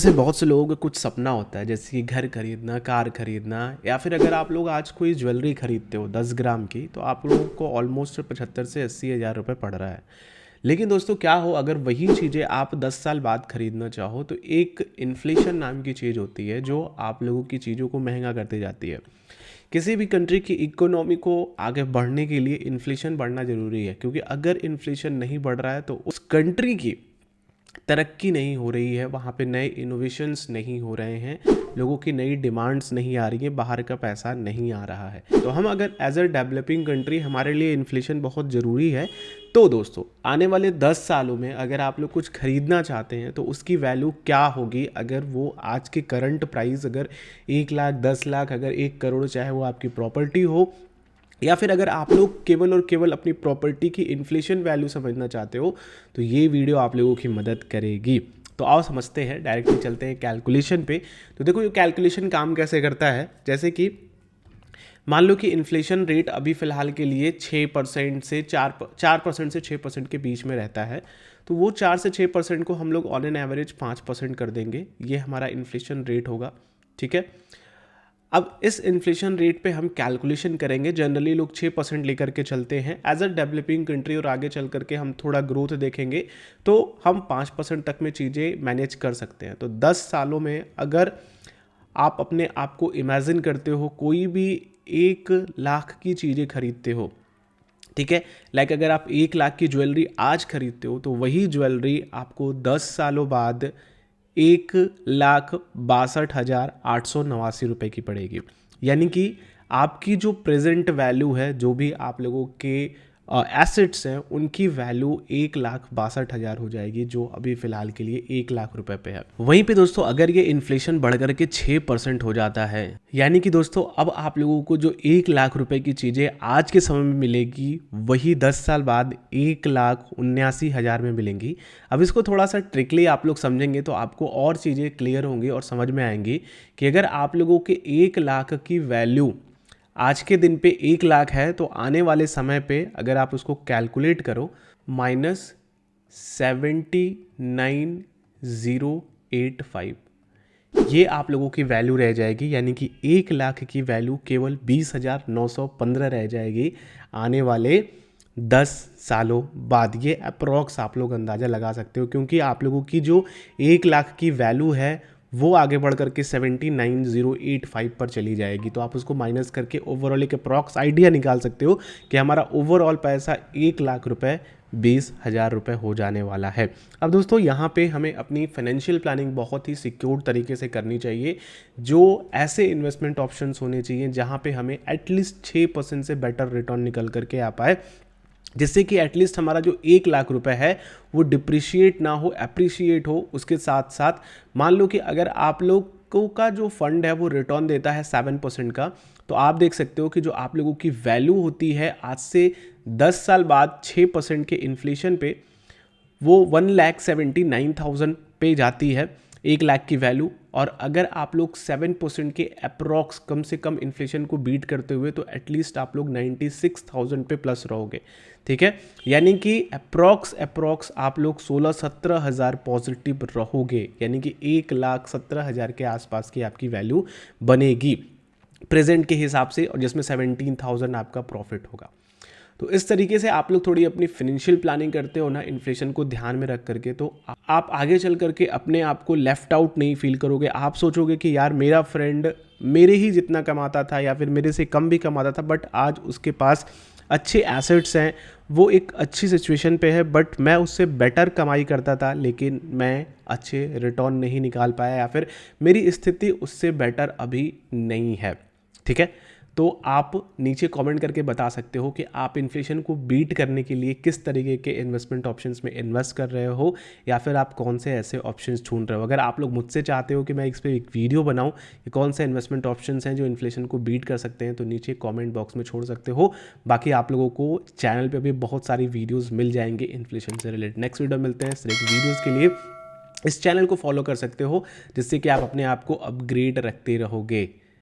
जैसे बहुत से लोगों का कुछ सपना होता है, जैसे कि घर खरीदना, कार खरीदना, या फिर अगर आप लोग आज कोई ज्वेलरी खरीदते हो 10 ग्राम की, तो आप लोगों को ऑलमोस्ट 75 से 80 हज़ार रुपये पड़ रहा है। लेकिन दोस्तों क्या हो, अगर वही चीज़ें आप 10 साल बाद खरीदना चाहो तो एक इन्फ्लेशन नाम की चीज़ होती है जो आप लोगों की चीज़ों को महंगा करती जाती है। किसी भी कंट्री की इकोनॉमी को आगे बढ़ने के लिए इन्फ्लेशन बढ़ना ज़रूरी है, क्योंकि अगर इन्फ्लेशन नहीं बढ़ रहा है तो उस कंट्री की तरक्की नहीं हो रही है, वहाँ पे नए इनोवेशंस नहीं हो रहे हैं, लोगों की नई डिमांड्स नहीं आ रही है, बाहर का पैसा नहीं आ रहा है। तो हम अगर एज अ डेवलपिंग कंट्री, हमारे लिए इन्फ्लेशन बहुत ज़रूरी है। तो दोस्तों आने वाले 10 सालों में अगर आप लोग कुछ खरीदना चाहते हैं तो उसकी वैल्यू क्या होगी, अगर वो आज के करंट प्राइस अगर 1 लाख, 10 लाख, अगर 1 करोड़, चाहे वो आपकी प्रॉपर्टी हो, या फिर अगर आप लोग केवल और केवल अपनी प्रॉपर्टी की इन्फ्लेशन वैल्यू समझना चाहते हो तो ये वीडियो आप लोगों की मदद करेगी। तो आओ समझते हैं, डायरेक्टली चलते हैं कैलकुलेशन पे। तो देखो ये कैलकुलेशन काम कैसे करता है। जैसे कि मान लो कि इन्फ्लेशन रेट अभी फ़िलहाल के लिए 6% से 4% से 6% के बीच में रहता है, तो वो 4 से 6% को हम लोग ऑन एन एवरेज 5% कर देंगे। ये हमारा इन्फ्लेशन रेट होगा, ठीक है। अब इस इन्फ्लेशन रेट पे हम कैलकुलेशन करेंगे। जनरली लोग 6% लेकर के चलते हैं एज अ डेवलपिंग कंट्री, और आगे चल करके हम थोड़ा ग्रोथ देखेंगे तो हम 5% तक में चीज़ें मैनेज कर सकते हैं। तो 10 सालों में अगर आप अपने आप को इमेजिन करते हो, कोई भी 1 लाख की चीज़ें खरीदते हो, ठीक है, लाइक अगर आप 1 लाख की ज्वेलरी आज खरीदते हो तो वही ज्वेलरी आपको 10 सालों बाद 1,62,889 रुपये की पड़ेगी। यानी कि आपकी जो प्रेजेंट वैल्यू है, जो भी आप लोगों के एसेट्स हैं, उनकी वैल्यू 1,62,000 हो जाएगी, जो अभी फ़िलहाल के लिए 1 लाख रुपए पे है। वहीं पे दोस्तों अगर ये इन्फ्लेशन बढ़ कर के 6% हो जाता है, यानी कि दोस्तों अब आप लोगों को जो 1 लाख रुपए की चीज़ें आज के समय में मिलेगी, वही 10 साल बाद 1,79,000 में मिलेंगी। अब इसको थोड़ा सा ट्रिकली आप लोग समझेंगे तो आपको और चीज़ें क्लियर होंगी और समझ में आएंगी कि अगर आप लोगों के 1 लाख की वैल्यू आज के दिन पे 1 लाख है, तो आने वाले समय पे अगर आप उसको कैलकुलेट करो, -79,085, ये आप लोगों की वैल्यू रह जाएगी। यानी कि 1 लाख की वैल्यू केवल 20,915 रह जाएगी आने वाले 10 सालों बाद। ये अप्रॉक्स आप लोग अंदाज़ा लगा सकते हो, क्योंकि आप लोगों की जो 1 लाख की वैल्यू है वो आगे बढ़ करके 79,085 पर चली जाएगी। तो आप उसको माइनस करके ओवरऑल एक अप्रॉक्स आइडिया निकाल सकते हो कि हमारा ओवरऑल पैसा 1 लाख रुपए 20,000 रुपये हो जाने वाला है। अब दोस्तों यहाँ पे हमें अपनी फाइनेंशियल प्लानिंग बहुत ही सिक्योर तरीके से करनी चाहिए। जो ऐसे इन्वेस्टमेंट ऑप्शंस होने चाहिए जहाँ पे हमें एटलीस्ट 6% से बेटर रिटर्न निकल करके आ पाए, जिससे कि एटलीस्ट हमारा जो 1 लाख रुपए है वो डिप्रिशिएट ना हो, अप्रिशिएट हो। उसके साथ साथ मान लो कि अगर आप लोगों का जो फंड है वो रिटर्न देता है 7% का, तो आप देख सकते हो कि जो आप लोगों की वैल्यू होती है आज से 10 साल बाद 6% के इन्फ्लेशन पे, वो 1,79,000 पे जाती है 1 लाख की वैल्यू। और अगर आप लोग 7% के अप्रॉक्स कम से कम इन्फ्लेशन को बीट करते हुए, तो एटलीस्ट आप लोग 96,000 पे प्लस रहोगे, ठीक है। यानी कि अप्रॉक्स आप लोग 16-17 हज़ार पॉजिटिव रहोगे, यानी कि 1,17,000 के आसपास की आपकी वैल्यू बनेगी प्रेजेंट के हिसाब से, और जिसमें 17,000 आपका प्रॉफिट होगा। तो इस तरीके से आप लोग थोड़ी अपनी फिनेंशियल प्लानिंग करते हो ना, इन्फ्लेशन को ध्यान में रख करके, तो आप आगे चल करके अपने आप को लेफ्ट आउट नहीं फील करोगे। आप सोचोगे कि यार मेरा फ्रेंड मेरे ही जितना कमाता था या फिर मेरे से कम भी कमाता था, बट आज उसके पास अच्छे एसेट्स हैं, वो एक अच्छी सिचुएशन पे है, बट मैं उससे बेटर कमाई करता था लेकिन मैं अच्छे रिटर्न नहीं निकाल पाया, या फिर मेरी स्थिति उससे बेटर अभी नहीं है, ठीक है। तो आप नीचे कमेंट करके बता सकते हो कि आप इन्फ्लेशन को बीट करने के लिए किस तरीके के इन्वेस्टमेंट ऑप्शंस में इन्वेस्ट कर रहे हो, या फिर आप कौन से ऐसे ऑप्शंस ढूंढ रहे हो। अगर आप लोग मुझसे चाहते हो कि मैं इस पर एक वीडियो बनाऊं कि कौन से इन्वेस्टमेंट ऑप्शंस हैं जो इन्फ्लेशन को बीट कर सकते हैं, तो नीचे कॉमेंट बॉक्स में छोड़ सकते हो। बाकी आप लोगों को चैनल पर भी बहुत सारी वीडियोज़ मिल जाएंगे इन्फ्लेशन से रिलेटेड। नेक्स्ट वीडियो मिलते हैं सिर्फ वीडियोज़ के लिए। इस चैनल को फॉलो कर सकते हो, जिससे कि आप अपने आप को अपग्रेड रखते रहोगे।